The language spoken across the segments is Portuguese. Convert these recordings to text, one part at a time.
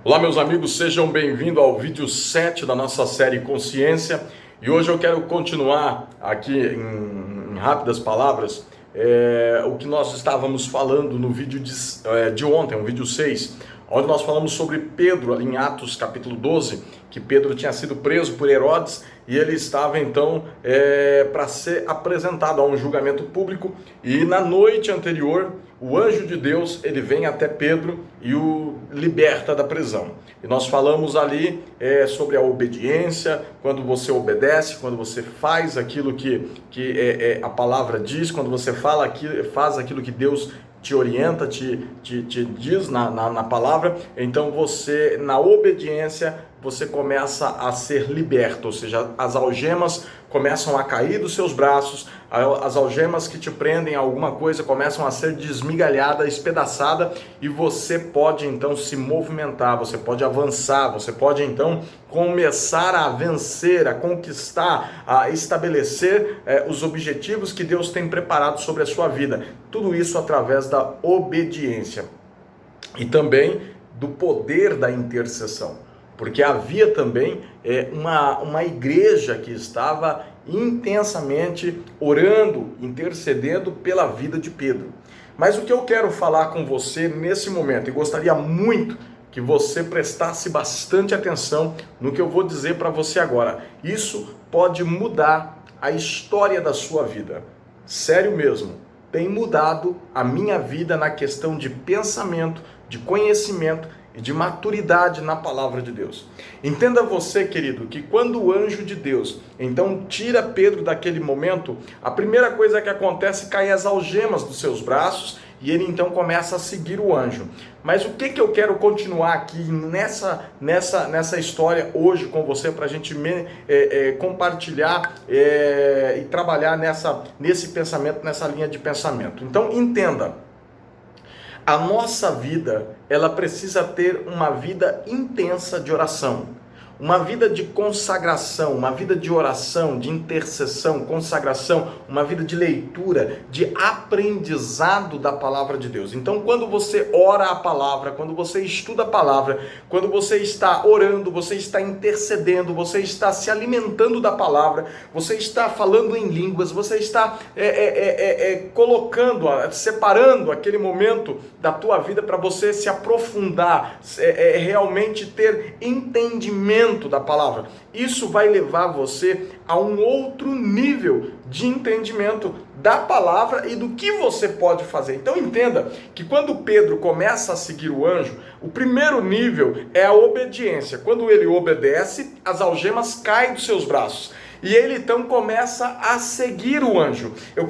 Olá meus amigos, sejam bem-vindos ao vídeo 7 da nossa série Consciência. E hoje eu quero continuar aqui em rápidas palavras o que nós estávamos falando no vídeo de ontem, o vídeo 6, onde nós falamos sobre Pedro, ali em Atos capítulo 12, que Pedro tinha sido preso por Herodes e ele estava então para ser apresentado a um julgamento público. E na noite anterior, o anjo de Deus, ele vem até Pedro e o liberta da prisão. E nós falamos ali sobre a obediência, quando você obedece, quando você faz aquilo que a palavra diz, quando você faz aquilo que Deus te orienta, te diz na palavra, então você, na obediência, você começa a ser liberto, ou seja, as algemas começam a cair dos seus braços, as algemas que te prendem a alguma coisa começam a ser desmigalhada, espedaçada, e você pode então se movimentar, você pode avançar, você pode então começar a vencer, a conquistar, a estabelecer os objetivos que Deus tem preparado sobre a sua vida. Tudo isso através da obediência e também do poder da intercessão. Porque havia também uma igreja que estava intensamente orando, intercedendo pela vida de Pedro. Mas o que eu quero falar com você nesse momento, e gostaria muito que você prestasse bastante atenção no que eu vou dizer para você agora. Isso pode mudar a história da sua vida. Sério mesmo, tem mudado a minha vida na questão de pensamento, de conhecimento e de maturidade na palavra de Deus. Entenda você, querido, que quando o anjo de Deus então tira Pedro daquele momento, a primeira coisa que acontece é cair as algemas dos seus braços e ele então começa a seguir o anjo. Mas o que eu quero continuar aqui nessa história hoje com você, para a gente compartilhar e trabalhar nesse pensamento, nessa linha de pensamento. Então entenda, a nossa vida, ela precisa ter uma vida intensa de oração, uma vida de consagração, uma vida de oração, de intercessão, consagração, uma vida de leitura, de aprendizado da palavra de Deus. Então, quando você ora a palavra, quando você estuda a palavra, quando você está orando, você está intercedendo, você está se alimentando da palavra, você está falando em línguas, você está colocando, separando aquele momento da tua vida para você se aprofundar, realmente ter entendimento da palavra. Isso vai levar você a um outro nível de entendimento da palavra e do que você pode fazer. Então entenda que quando Pedro começa a seguir o anjo, o primeiro nível é a obediência. Quando ele obedece, as algemas caem dos seus braços. E ele então começa a seguir o anjo. Eu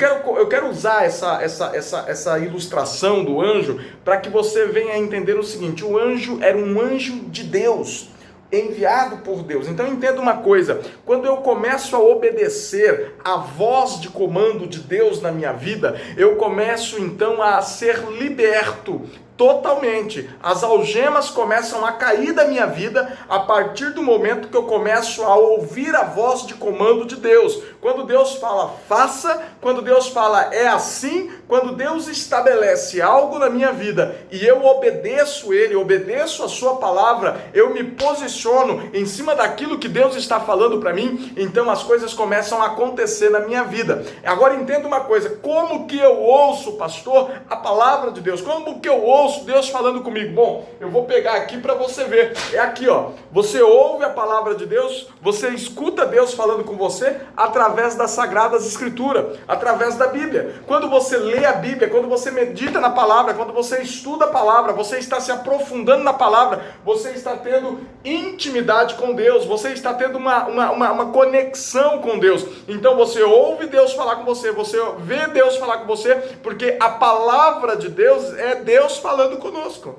quero usar essa ilustração do anjo para que você venha a entender o seguinte: o anjo era um anjo de Deus, enviado por Deus. Então entenda uma coisa: quando eu começo a obedecer a voz de comando de Deus na minha vida, eu começo então a ser liberto totalmente. As algemas começam a cair da minha vida a partir do momento que eu começo a ouvir a voz de comando de Deus. Quando Deus fala faça, quando Deus fala é assim, quando Deus estabelece algo na minha vida e eu obedeço Ele, obedeço a sua palavra, eu me posiciono em cima daquilo que Deus está falando para mim, então as coisas começam a acontecer na minha vida. Agora entenda uma coisa: como que eu ouço, pastor, a palavra de Deus? Como que eu ouço Deus falando comigo? Bom, eu vou pegar aqui para você ver. É aqui, ó. Você ouve a palavra de Deus, você escuta Deus falando com você através das Sagradas Escrituras, através da Bíblia. Quando você lê a Bíblia, quando você medita na palavra, quando você estuda a palavra, você está se aprofundando na palavra, você está tendo intimidade com Deus, você está tendo uma conexão com Deus. Então você ouve Deus falar com você, você vê Deus falar com você, porque a palavra de Deus é Deus falando conosco.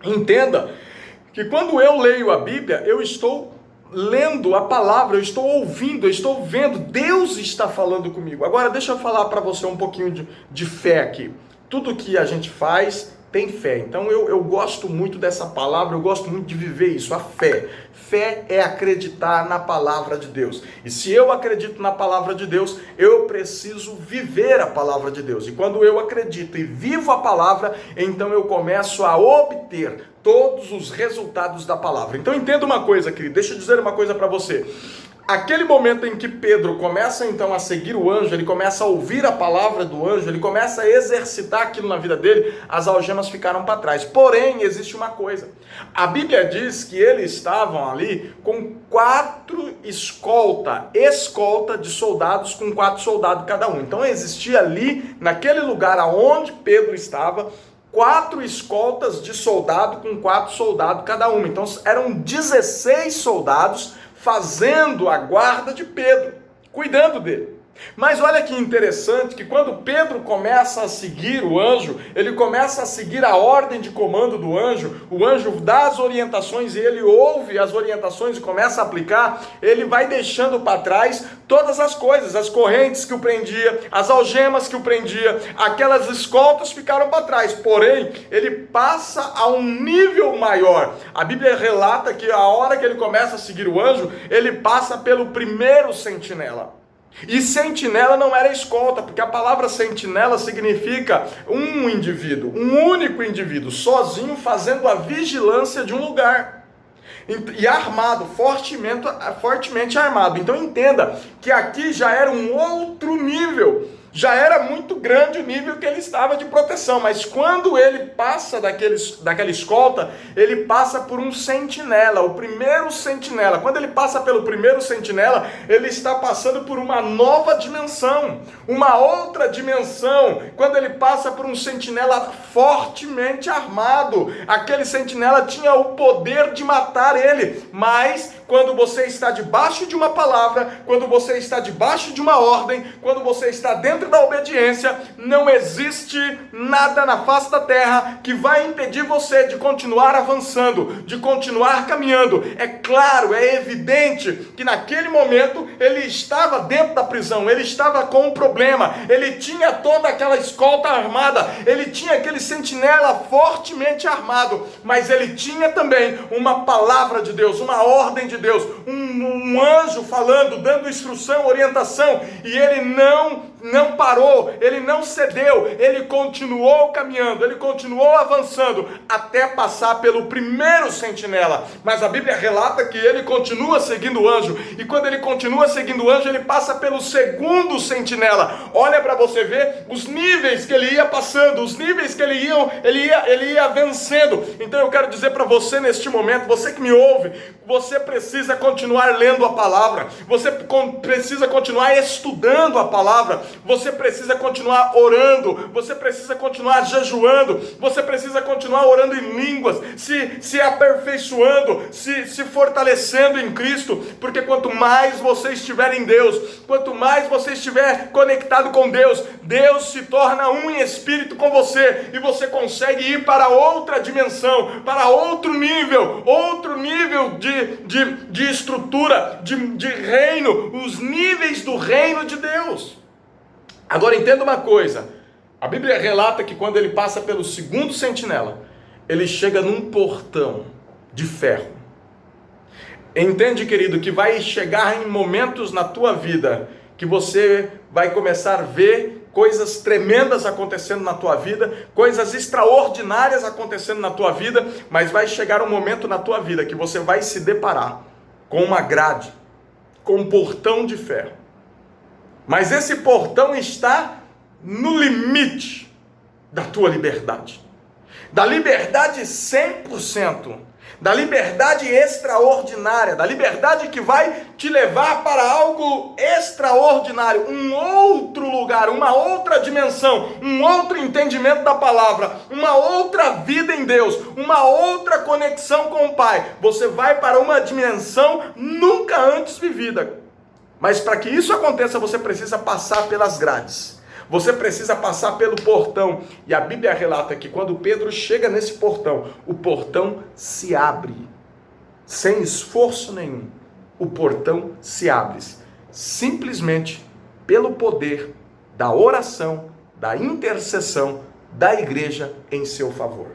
Entenda que quando eu leio a Bíblia, eu estou lendo a palavra, eu estou ouvindo, eu estou vendo, Deus está falando comigo. Agora deixa eu falar para você um pouquinho de fé aqui. Tudo que a gente faz tem fé. Então eu gosto muito dessa palavra, eu gosto muito de viver isso, a fé. Fé é acreditar na palavra de Deus. E se eu acredito na palavra de Deus, eu preciso viver a palavra de Deus. E quando eu acredito e vivo a palavra, então eu começo a obter todos os resultados da palavra. Então entenda uma coisa, querido, deixa eu dizer uma coisa para você. Aquele momento em que Pedro começa então a seguir o anjo, ele começa a ouvir a palavra do anjo, ele começa a exercitar aquilo na vida dele, as algemas ficaram para trás. Porém, existe uma coisa. A Bíblia diz que eles estavam ali com 4 escolta de soldados, com 4 soldados cada um. Então existia ali, naquele lugar aonde Pedro estava, 4 escoltas de soldado com 4 soldados cada um. Então eram 16 soldados fazendo a guarda de Pedro, cuidando dele. Mas olha que interessante que quando Pedro começa a seguir o anjo, ele começa a seguir a ordem de comando do anjo, o anjo dá as orientações e ele ouve as orientações e começa a aplicar, ele vai deixando para trás todas as coisas, as correntes que o prendia, as algemas que o prendia, aquelas escoltas ficaram para trás, porém, ele passa a um nível maior. A Bíblia relata que a hora que ele começa a seguir o anjo, ele passa pelo primeiro sentinela. E sentinela não era escolta, porque a palavra sentinela significa um indivíduo, um único indivíduo, sozinho fazendo a vigilância de um lugar. E armado, fortemente armado. Então entenda que aqui já era um outro nível. Já era muito grande o nível que ele estava de proteção, mas quando ele passa daquela escolta, ele passa por um sentinela, o primeiro sentinela. Quando ele passa pelo primeiro sentinela, ele está passando por uma nova dimensão, uma outra dimensão. Quando ele passa por um sentinela fortemente armado, aquele sentinela tinha o poder de matar ele, mas quando você está debaixo de uma palavra, quando você está debaixo de uma ordem, quando você está dentro da obediência, não existe nada na face da terra que vai impedir você de continuar avançando, de continuar caminhando. É claro, é evidente que naquele momento ele estava dentro da prisão, ele estava com um problema, ele tinha toda aquela escolta armada, ele tinha aquele sentinela fortemente armado, mas ele tinha também uma palavra de Deus, uma ordem de Deus, um anjo falando, dando instrução, orientação, e ele não parou, ele não cedeu, ele continuou caminhando, ele continuou avançando, até passar pelo primeiro sentinela. Mas a Bíblia relata que ele continua seguindo o anjo, e quando ele continua seguindo o anjo, ele passa pelo segundo sentinela. Olha para você ver os níveis que ele ia passando, os níveis que ele ia vencendo. Então eu quero dizer para você neste momento, você que me ouve, você precisa continuar lendo a palavra, você precisa continuar estudando a palavra, você precisa continuar orando, você precisa continuar jejuando, você precisa continuar orando em línguas, se aperfeiçoando, se fortalecendo em Cristo, porque quanto mais você estiver em Deus, quanto mais você estiver conectado com Deus, Deus se torna um em espírito com você, e você consegue ir para outra dimensão, para outro nível de estrutura, de reino, os níveis do reino de Deus. Agora entenda uma coisa, a Bíblia relata que quando ele passa pelo segundo sentinela, ele chega num portão de ferro. Entende, querido, que vai chegar em momentos na tua vida que você vai começar a ver coisas tremendas acontecendo na tua vida, coisas extraordinárias acontecendo na tua vida, mas vai chegar um momento na tua vida que você vai se deparar com uma grade, com um portão de ferro. Mas esse portão está no limite da tua liberdade. Da liberdade 100%. Da liberdade extraordinária. Da liberdade que vai te levar para algo extraordinário. Um outro lugar, uma outra dimensão, um outro entendimento da palavra, uma outra vida em Deus, uma outra conexão com o Pai. Você vai para uma dimensão nunca antes vivida. Mas para que isso aconteça, você precisa passar pelas grades. Você precisa passar pelo portão. E a Bíblia relata que quando Pedro chega nesse portão, o portão se abre. Sem esforço nenhum. O portão se abre. Simplesmente pelo poder da oração, da intercessão da igreja em seu favor.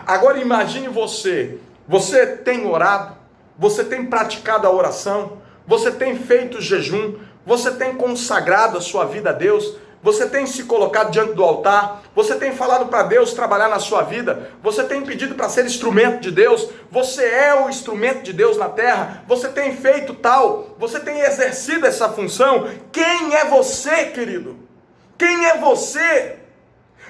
Agora imagine você tem orado, você tem praticado a oração, você tem feito jejum, você tem consagrado a sua vida a Deus, você tem se colocado diante do altar, você tem falado para Deus trabalhar na sua vida, você tem pedido para ser instrumento de Deus, você é o instrumento de Deus na terra, você tem feito tal, você tem exercido essa função. Quem é você, querido? Quem é você?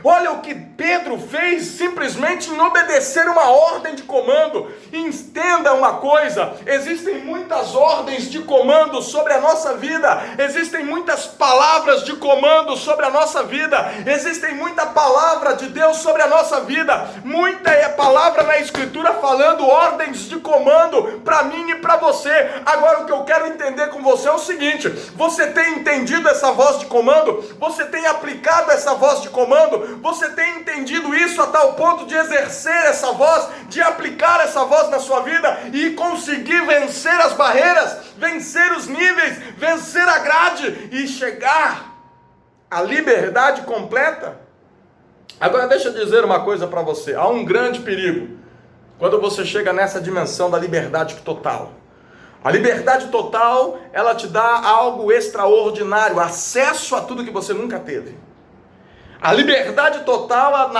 Olha o que Pedro fez simplesmente em obedecer uma ordem de comando. Entenda uma coisa: existem muitas ordens de comando sobre a nossa vida, existem muitas palavras de comando sobre a nossa vida, existem muita palavra de Deus sobre a nossa vida, muita é palavra na Escritura falando ordens de comando para mim e para você. Agora o que eu quero entender com você é o seguinte: você tem entendido essa voz de comando? Você tem aplicado essa voz de comando? Você tem entendido isso a tal ponto de exercer essa voz, de aplicar essa voz na sua vida e conseguir vencer as barreiras, vencer os níveis, vencer a grade e chegar à liberdade completa? Agora deixa eu dizer uma coisa para você: há um grande perigo quando você chega nessa dimensão da liberdade total. A liberdade total, ela te dá algo extraordinário, acesso a tudo que você nunca teve. A liberdade total,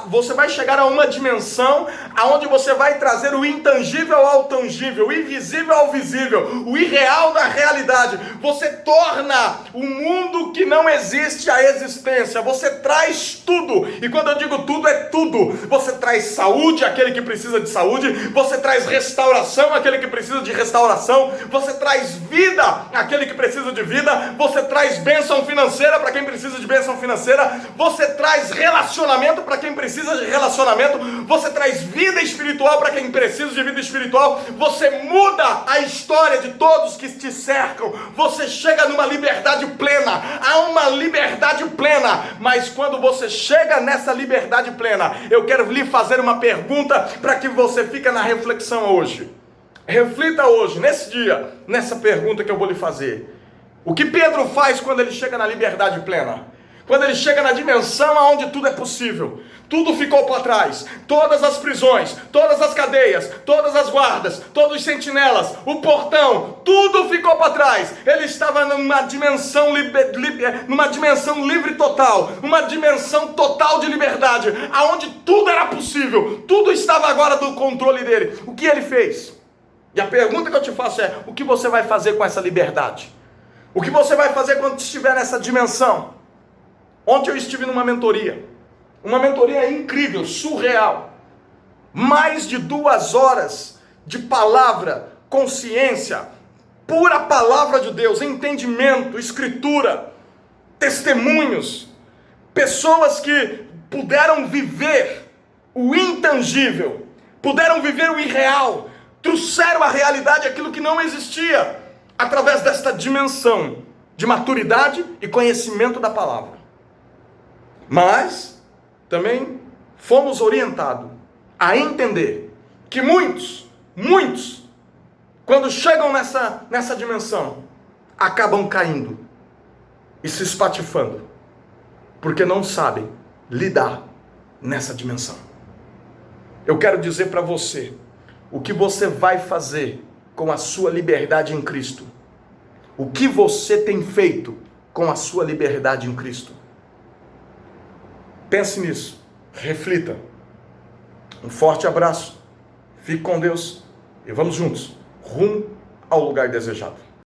você vai chegar a uma dimensão onde você vai trazer o intangível ao tangível, o invisível ao visível, o irreal da realidade. Você torna o mundo que não existe a existência. Você traz tudo, e quando eu digo tudo, é tudo. Você traz saúde àquele que precisa de saúde, você traz restauração àquele que precisa de restauração, você traz vida àquele que precisa de vida, você traz bênção financeira para quem precisa de bênção financeira, você traz relacionamento para quem precisa de relacionamento, você traz vida espiritual para quem precisa de vida espiritual, você muda a história de todos que te cercam, você chega numa liberdade plena, há uma liberdade plena. Mas quando você chega nessa liberdade plena, eu quero lhe fazer uma pergunta para que você fique na reflexão hoje. Reflita hoje, nesse dia, nessa pergunta que eu vou lhe fazer. O que Pedro faz quando ele chega na liberdade plena? Quando ele chega na dimensão onde tudo é possível, tudo ficou para trás, todas as prisões, todas as cadeias, todas as guardas, todos os sentinelas, o portão, tudo ficou para trás. Ele estava numa dimensão livre total, uma dimensão total de liberdade, aonde tudo era possível, tudo estava agora do controle dele. O que ele fez? E a pergunta que eu te faço é: o que você vai fazer com essa liberdade? O que você vai fazer quando estiver nessa dimensão? Ontem eu estive numa mentoria, uma mentoria incrível, surreal, mais de 2 horas de palavra, consciência, pura palavra de Deus, entendimento, escritura, testemunhos, pessoas que puderam viver o intangível, puderam viver o irreal, trouxeram à realidade aquilo que não existia, através desta dimensão de maturidade e conhecimento da palavra. Mas também fomos orientados a entender que muitos, quando chegam nessa dimensão, acabam caindo e se espatifando, porque não sabem lidar nessa dimensão. Eu quero dizer para você, o que você vai fazer com a sua liberdade em Cristo? O que você tem feito com a sua liberdade em Cristo? Pense nisso, reflita. Um forte abraço, fique com Deus e vamos juntos, rumo ao lugar desejado.